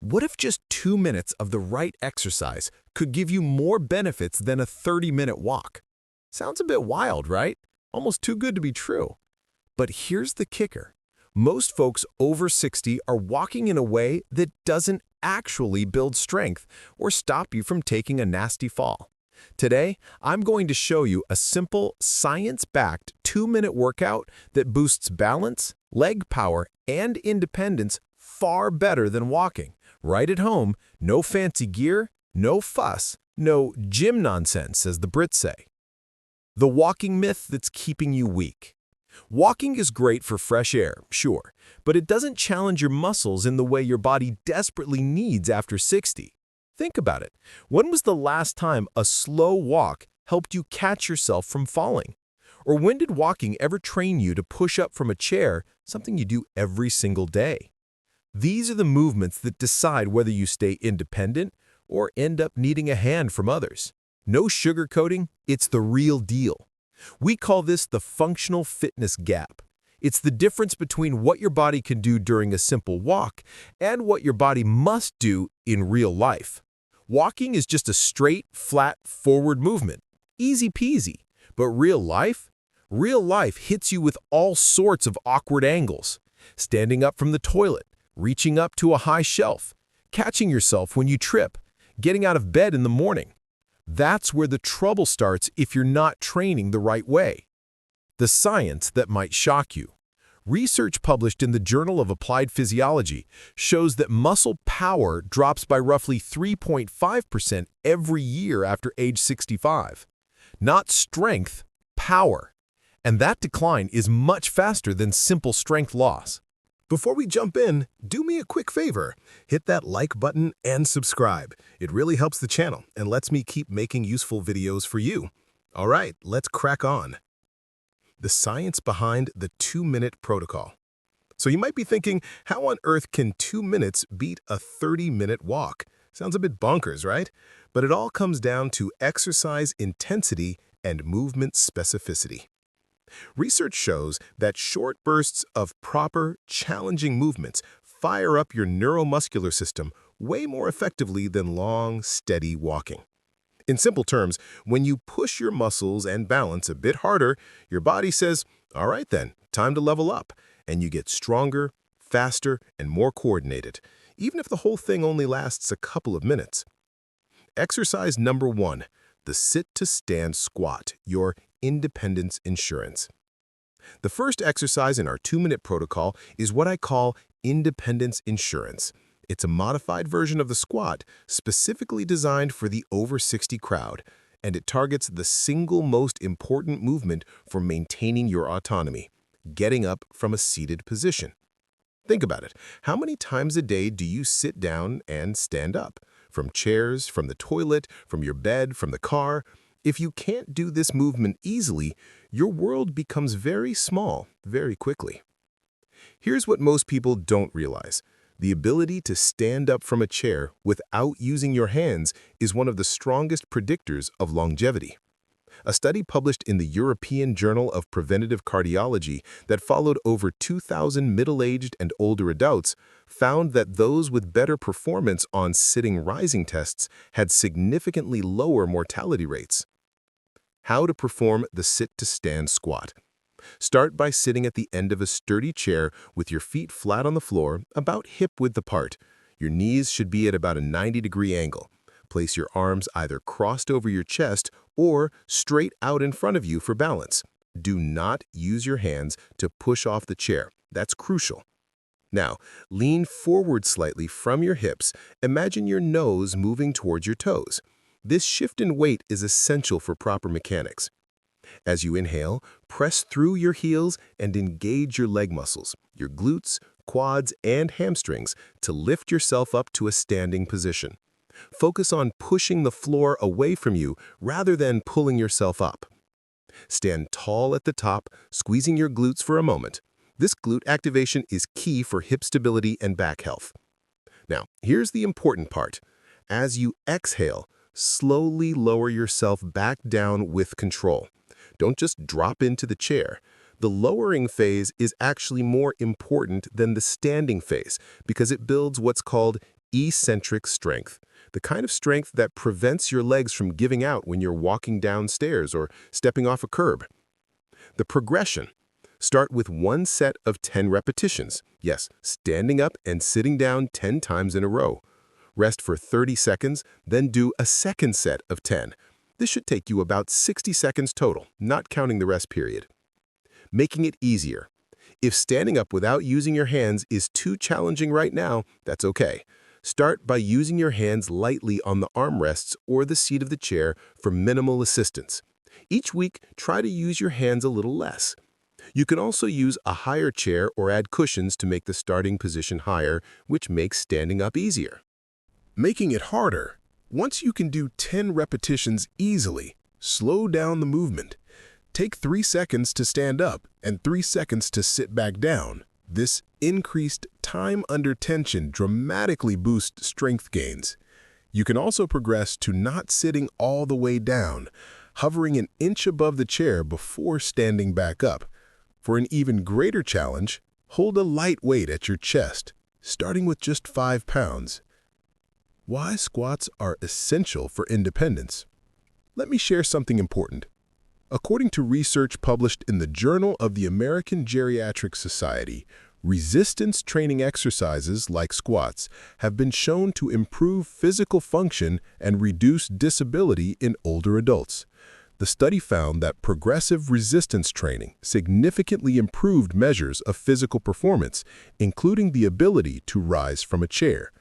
What if just 2 minutes of the right exercise could give you more benefits than a 30-minute walk? Sounds a bit wild, right? Almost too good to be true. But here's the kicker. Most folks over 60 are walking in a way that doesn't actually build strength or stop you from taking a nasty fall. Today, I'm going to show you a simple, science-backed 2-minute workout that boosts balance, leg power, and independence far better than walking. Right at home, no fancy gear, no fuss, no gym nonsense, as the Brits say. The walking myth that's keeping you weak. Walking is great for fresh air, sure, but it doesn't challenge your muscles in the way your body desperately needs after 60. Think about it. When was the last time a slow walk helped you catch yourself from falling? Or when did walking ever train you to push up from a chair, something you do every single day? These are the movements that decide whether you stay independent or end up needing a hand from others. No sugarcoating, it's the real deal. We call this the functional fitness gap. It's the difference between what your body can do during a simple walk and what your body must do in real life. Walking is just a straight, flat, forward movement. Easy peasy. But real life? Real life hits you with all sorts of awkward angles. Standing up from the toilet, reaching up to a high shelf, catching yourself when you trip, getting out of bed in the morning. That's where the trouble starts if you're not training the right way. The science that might shock you. Research published in the Journal of Applied Physiology shows that muscle power drops by roughly 3.5% every year after age 65. Not strength, power. And that decline is much faster than simple strength loss. Before we jump in, do me a quick favor. Hit that like button and subscribe. It really helps the channel and lets me keep making useful videos for you. All right, let's crack on. The science behind the 2-minute protocol. So you might be thinking, how on earth can 2 minutes beat a 30-minute walk? Sounds a bit bonkers, right? But it all comes down to exercise intensity and movement specificity. Research shows that short bursts of proper, challenging movements fire up your neuromuscular system way more effectively than long, steady walking. In simple terms, when you push your muscles and balance a bit harder, your body says, all right then, time to level up, and you get stronger, faster, and more coordinated, even if the whole thing only lasts a couple of minutes. Exercise number 1, the sit-to-stand squat, your independence insurance. The first exercise in our 2-minute protocol is what I call independence insurance. It's a modified version of the squat, specifically designed for the over 60 crowd, and it targets the single most important movement for maintaining your autonomy, getting up from a seated position. Think about it. How many times a day do you sit down and stand up? From chairs, from the toilet, from your bed, from the car? If you can't do this movement easily, your world becomes very small very quickly. Here's what most people don't realize. The ability to stand up from a chair without using your hands is one of the strongest predictors of longevity. A study published in the European Journal of Preventive Cardiology that followed over 2,000 middle-aged and older adults found that those with better performance on sitting-rising tests had significantly lower mortality rates. How to perform the sit-to-stand squat. Start by sitting at the end of a sturdy chair with your feet flat on the floor, about hip-width apart. Your knees should be at about a 90-degree angle. Place your arms either crossed over your chest or straight out in front of you for balance. Do not use your hands to push off the chair. That's crucial. Now, lean forward slightly from your hips. Imagine your nose moving towards your toes. This shift in weight is essential for proper mechanics. As you inhale, press through your heels and engage your leg muscles, your glutes, quads, and hamstrings to lift yourself up to a standing position. Focus on pushing the floor away from you rather than pulling yourself up. Stand tall at the top, squeezing your glutes for a moment. This glute activation is key for hip stability and back health. Now, here's the important part. As you exhale, slowly lower yourself back down with control. Don't just drop into the chair. The lowering phase is actually more important than the standing phase because it builds what's called eccentric strength, the kind of strength that prevents your legs from giving out when you're walking downstairs or stepping off a curb. The progression. Start with one set of 10 repetitions. Yes, standing up and sitting down 10 times in a row. Rest for 30 seconds, then do a second set of 10. This should take you about 60 seconds total, not counting the rest period. Making it easier. If standing up without using your hands is too challenging right now, that's okay. Start by using your hands lightly on the armrests or the seat of the chair for minimal assistance. Each week, try to use your hands a little less. You can also use a higher chair or add cushions to make the starting position higher, which makes standing up easier. Making it harder. Once you can do 10 repetitions easily, slow down the movement. Take 3 seconds to stand up and 3 seconds to sit back down. This increased time under tension dramatically boosts strength gains. You can also progress to not sitting all the way down, hovering an inch above the chair before standing back up. For an even greater challenge, hold a light weight at your chest, starting with just 5 pounds. Why squats are essential for independence? Let me share something important. According to research published in the Journal of the American Geriatric Society, resistance training exercises like squats have been shown to improve physical function and reduce disability in older adults. The study found that progressive resistance training significantly improved measures of physical performance, including the ability to rise from a chair.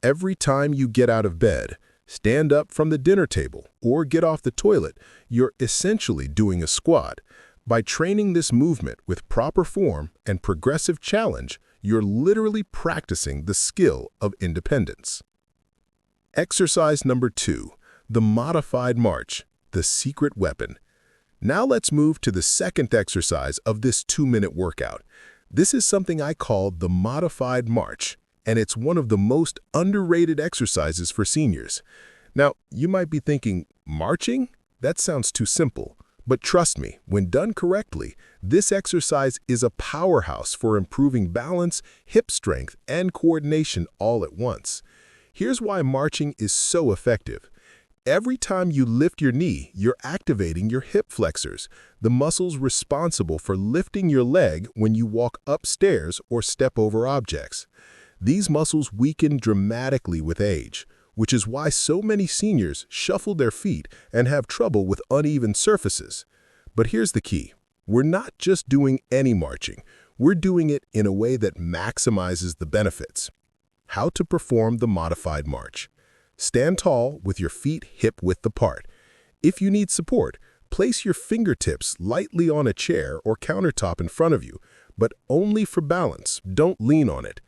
Every time you get out of bed, stand up from the dinner table, or get off the toilet, you're essentially doing a squat. By training this movement with proper form and progressive challenge, you're literally practicing the skill of independence. Exercise number 2, the modified march, the secret weapon. Now let's move to the second exercise of this 2-minute workout. This is something I call the modified march, and it's one of the most underrated exercises for seniors. Now, you might be thinking, marching? That sounds too simple. But trust me, when done correctly, this exercise is a powerhouse for improving balance, hip strength, and coordination all at once. Here's why marching is so effective. Every time you lift your knee, you're activating your hip flexors, the muscles responsible for lifting your leg when you walk upstairs or step over objects. These muscles weaken dramatically with age, which is why so many seniors shuffle their feet and have trouble with uneven surfaces. But here's the key. We're not just doing any marching. We're doing it in a way that maximizes the benefits. How to perform the modified march. Stand tall with your feet hip-width apart. If you need support, place your fingertips lightly on a chair or countertop in front of you, but only for balance. Don't lean on it.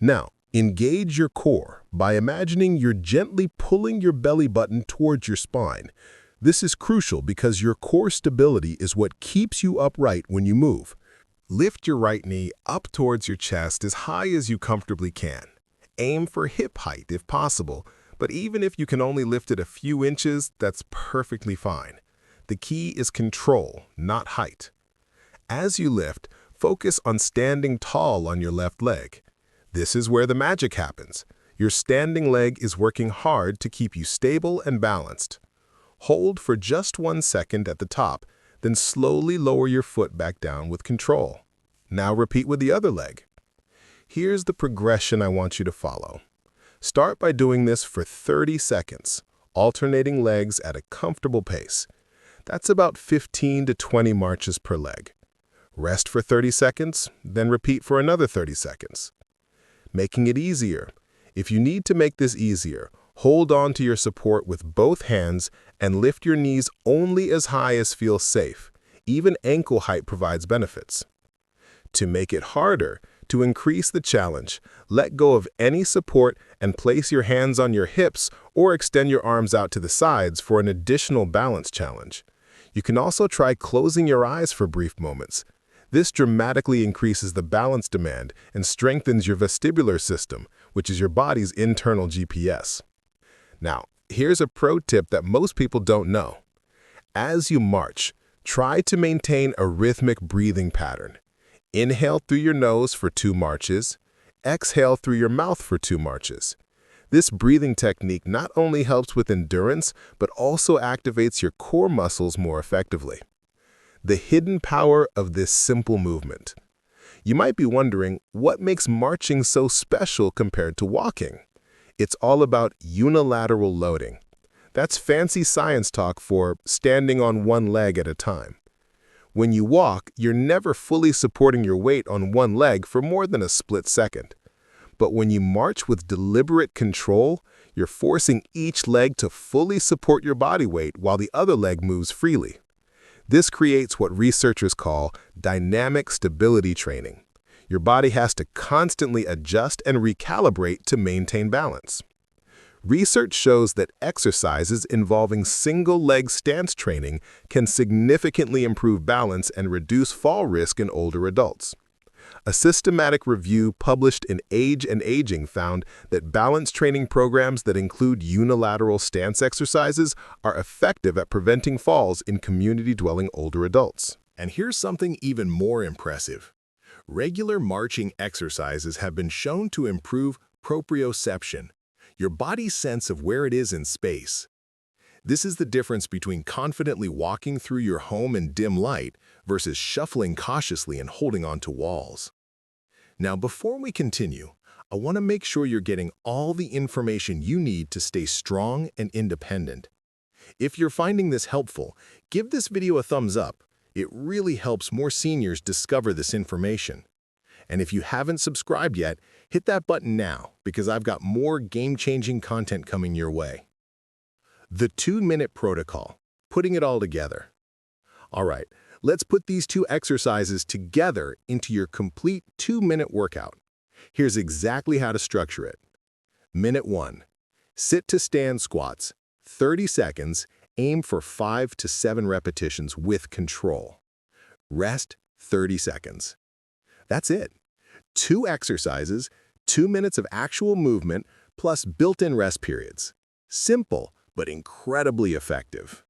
Now, engage your core by imagining you're gently pulling your belly button towards your spine. This is crucial because your core stability is what keeps you upright when you move. Lift your right knee up towards your chest as high as you comfortably can. Aim for hip height if possible, but even if you can only lift it a few inches, that's perfectly fine. The key is control, not height. As you lift, focus on standing tall on your left leg. This is where the magic happens. Your standing leg is working hard to keep you stable and balanced. Hold for just 1 second at the top, then slowly lower your foot back down with control. Now repeat with the other leg. Here's the progression I want you to follow. Start by doing this for 30 seconds, alternating legs at a comfortable pace. That's about 15 to 20 marches per leg. Rest for 30 seconds, then repeat for another 30 seconds. Making it easier. If you need to make this easier, hold on to your support with both hands and lift your knees only as high as feels safe. Even ankle height provides benefits. To make it harder, to increase the challenge, let go of any support and place your hands on your hips or extend your arms out to the sides for an additional balance challenge. You can also try closing your eyes for brief moments. This dramatically increases the balance demand and strengthens your vestibular system, which is your body's internal GPS. Now, here's a pro tip that most people don't know. As you march, try to maintain a rhythmic breathing pattern. Inhale through your nose for 2 marches. Exhale through your mouth for 2 marches. This breathing technique not only helps with endurance, but also activates your core muscles more effectively. The hidden power of this simple movement. You might be wondering, what makes marching so special compared to walking? It's all about unilateral loading. That's fancy science talk for standing on one leg at a time. When you walk, you're never fully supporting your weight on one leg for more than a split second. But when you march with deliberate control, you're forcing each leg to fully support your body weight while the other leg moves freely. This creates what researchers call dynamic stability training. Your body has to constantly adjust and recalibrate to maintain balance. Research shows that exercises involving single-leg stance training can significantly improve balance and reduce fall risk in older adults. A systematic review published in Age and Aging found that balance training programs that include unilateral stance exercises are effective at preventing falls in community-dwelling older adults. And here's something even more impressive. Regular marching exercises have been shown to improve proprioception, your body's sense of where it is in space. This is the difference between confidently walking through your home in dim light versus shuffling cautiously and holding onto walls. Now, before we continue, I want to make sure you're getting all the information you need to stay strong and independent. If you're finding this helpful, give this video a thumbs up. It really helps more seniors discover this information. And if you haven't subscribed yet, hit that button now because I've got more game-changing content coming your way. The 2-minute protocol, putting it all together. All right, let's put these two exercises together into your complete 2-minute workout. Here's exactly how to structure it. Minute 1. Sit to stand squats, 30 seconds, aim for 5 to 7 repetitions with control. Rest 30 seconds. That's it. 2 exercises, 2 minutes of actual movement, plus built-in rest periods. Simple, but incredibly effective.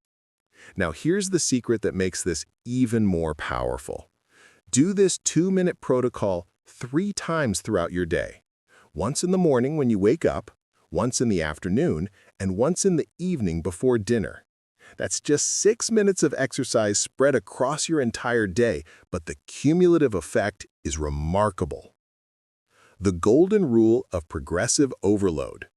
Now here's the secret that makes this even more powerful. Do this 2-minute protocol 3 times throughout your day. Once in the morning when you wake up, once in the afternoon, and once in the evening before dinner. That's just 6 minutes of exercise spread across your entire day, but the cumulative effect is remarkable. The golden rule of progressive overload.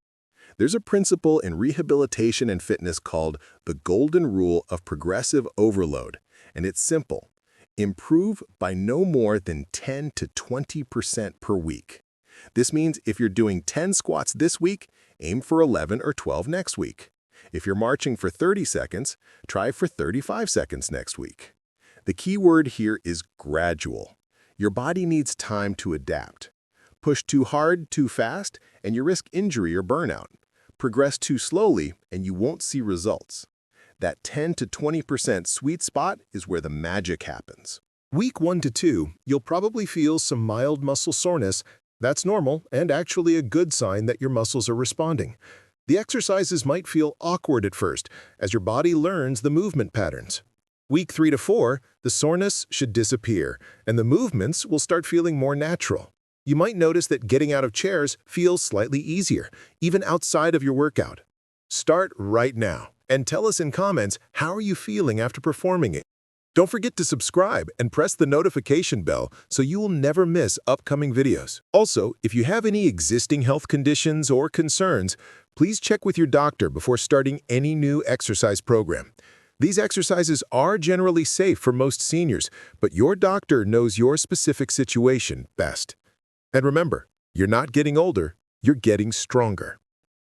There's a principle in rehabilitation and fitness called the golden rule of progressive overload, and it's simple. Improve by no more than 10 to 20% per week. This means if you're doing 10 squats this week, aim for 11 or 12 next week. If you're marching for 30 seconds, try for 35 seconds next week. The key word here is gradual. Your body needs time to adapt. Push too hard, too fast, and you risk injury or burnout. Progress too slowly, and you won't see results. That 10 to 20% sweet spot is where the magic happens. Week 1 to 2, you'll probably feel some mild muscle soreness. That's normal and actually a good sign that your muscles are responding. The exercises might feel awkward at first as your body learns the movement patterns. Week 3 to 4, the soreness should disappear and the movements will start feeling more natural. You might notice that getting out of chairs feels slightly easier, even outside of your workout. Start right now and tell us in comments how are you feeling after performing it. Don't forget to subscribe and press the notification bell so you will never miss upcoming videos. Also, if you have any existing health conditions or concerns, please check with your doctor before starting any new exercise program. These exercises are generally safe for most seniors, but your doctor knows your specific situation best. And remember, you're not getting older, you're getting stronger.